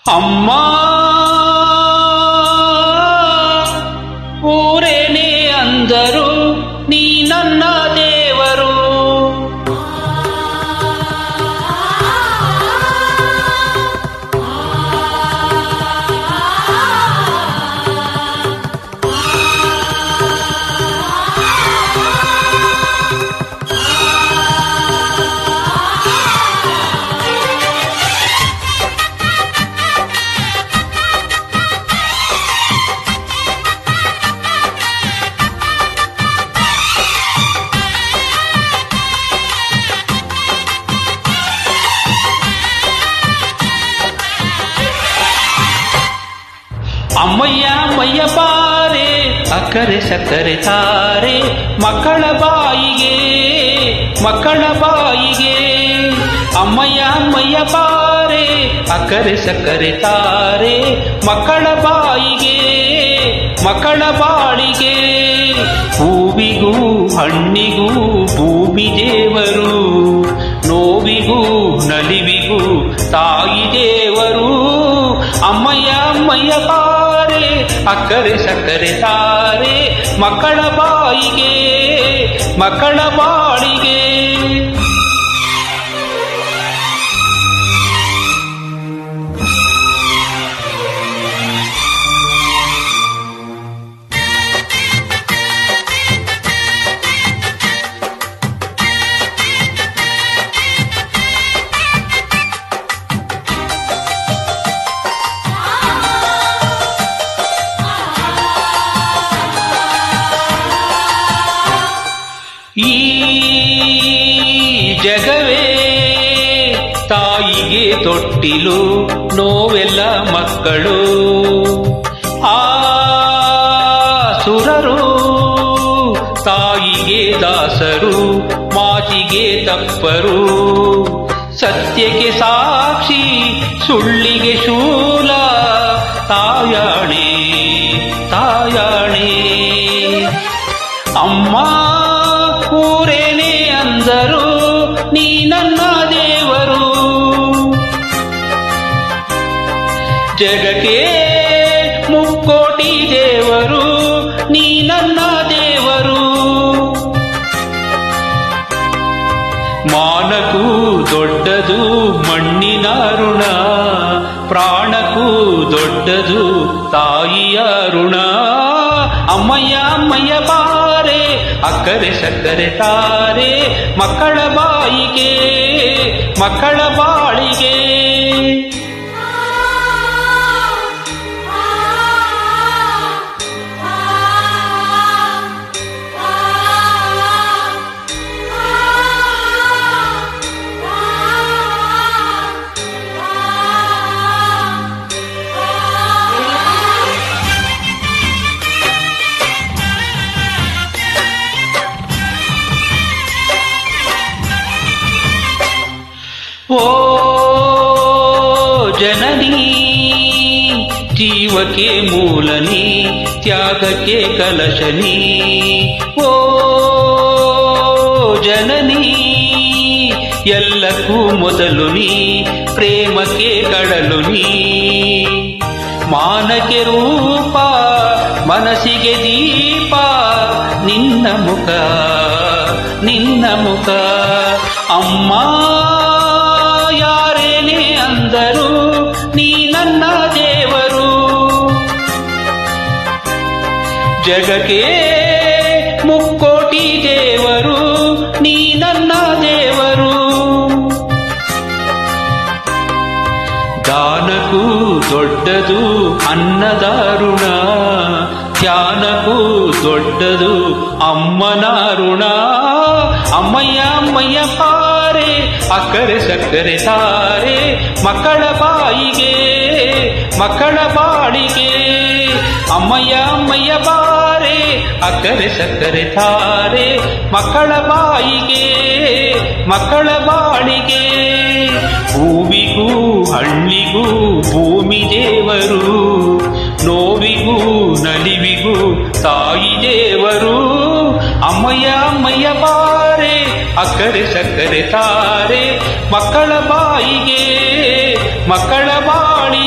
ಅಮ್ಮ ಊರೇನೇ ಅಂದರು ನೀ ನನ್ನ ದೇವರು. ಅಮ್ಮಯ್ಯ ಅಮ್ಮಯ್ಯ ಬಾರೆ ಅಕ್ಕರೆ ಸಕ್ಕರೆ ತಾರೆ ಮಕ್ಕಳ ಬಾಯಿಗೆ ಮಕ್ಕಳ ಬಾಯಿಗೆ. ಅಮ್ಮಯ್ಯ ಅಮ್ಮಯ್ಯ ಬಾರೆ ಅಕ್ಕರೆ ಸಕ್ಕರೆ ತಾರೆ ಮಕ್ಕಳ ಬಾಯಿಗೆ ಮಕ್ಕಳ ಬಾಳಿಗೆ. ಹೂವಿಗೂ ಹಣ್ಣಿಗೂ ಭೂಮಿ ದೇವರು, ನೋವಿಗೂ ನಲಿವಿಗೂ ತಾಯಿ ದೇವರು. ಅಮ್ಮಯ್ಯ ಅಮ್ಮಯ್ಯ ಬಾರೆ ಅಕ್ಕರೆ ಸಕ್ಕರೆ ತಾರೆ ಮಕ್ಕಳ ಬಾಯಿಗೆ ಮಕ್ಕಳ ಬಾಳಿಗೆ. ಈ ಜಗವೇ ತಾಯಿಗೆ ತೊಟ್ಟಿಲು, ನೋವೆಲ್ಲ ಮಕ್ಕಳು. ಆ ಸುರರು ತಾಯಿಗೆ ದಾಸರು, ಮಾತಿಗೆ ತಪ್ಪರು. ಸತ್ಯಕ್ಕೆ ಸಾಕ್ಷಿ, ಸುಳ್ಳಿಗೆ ಶೂಲ, ತಾಯಾಣೆ ತಾಯಾಣೆ. ಅಮ್ಮ ಊರೇನೇ ಅಂದರು ನೀ ನನ್ನ ದೇವರು. ಜಗಕ್ಕೆ ಮುಕ್ಕೋಟಿ ದೇವರು ನೀ ನನ್ನ ದೇವರು. ಮಾನಕ್ಕೂ ದೊಡ್ಡದು ಮಣ್ಣಿನ ಋಣ, ಪ್ರಾಣಕ್ಕೂ ದೊಡ್ಡದು ತಾಯಿಯ ಋಣ. ಅಮ್ಮಯ್ಯ ಅಮ್ಮಯ್ಯ ಬಾರೆ ಅಕ್ಕರೆ ಸಕ್ಕರೆ ತಾರೆ ಮಕ್ಕಳ ಬಾಯಿಗೆ ಮಕ್ಕಳ ಬಾಳಿಗೆ. ಓ ಜನನಿ ಜೀವಕ್ಕೆ ಮೂಲನಿ, ತ್ಯಾಗಕ್ಕೆ ಕಲಶನಿ. ಓ ಜನನಿ ಎಲ್ಲಕ್ಕೂ ಮೊದಲು ನೀ, ಪ್ರೇಮಕ್ಕೆ ಕಡಲು ನೀ. ಮಾನಕ್ಕೆ ರೂಪ, ಮನಸ್ಸಿಗೆ ದೀಪ, ನಿನ್ನ ಮುಖ ನಿನ್ನ ಮುಖ. ಅಮ್ಮ ಯಾರೇನೇ ಅಂದರು ನೀ ನನ್ನ ದೇವರು. ಜಗಕ್ಕೆ ಮುಕ್ಕೋಟಿ ದೇವರು ನೀ ನನ್ನ ದೇವರು. ದಾನಕ್ಕೂ ದೊಡ್ಡದು ಅನ್ನದ ಋಣ, ಧ್ಯಾನಕ್ಕೂ ದೊಡ್ಡದು ಅಮ್ಮನ ಋಣ. ಅಮ್ಮಯ್ಯ ಅಮ್ಮಯ್ಯ ಬಾರೆ ಅಕ್ಕರೆ ಸಕ್ಕರೆ ತಾರೆ ಮಕ್ಕಳ ಬಾಯಿಗೆ ಮಕ್ಕಳ ಬಾಳಿಗೆ. ಅಮ್ಮಯ್ಯ ಅಮ್ಮಯ್ಯ ಬಾರೆ ಅಕ್ಕರೆ ಸಕ್ಕರೆ ತಾರೆ ಮಕ್ಕಳ ಬಾಯಿಗೆ ಮಕ್ಕಳ ಬಾಳಿಗೆ. ಹೂವಿಗೂ ಹಣ್ಣಿಗೂ ಭೂಮಿ ದೇವರು, ನೋವಿಗೂ ನಲಿವಿಗೂ ತಾಯಿ ದೇವರು. ಅಮ್ಮಯ್ಯ ಅಮ್ಮಯ್ಯ ಬಾರೆ ಅಕ್ಕರೆ ಸಕ್ಕರೆ ತಾರೆ ಮಕ್ಕಳ ಬಾಯಿಗೆ ಮಕ್ಕಳ ಬಾಳಿ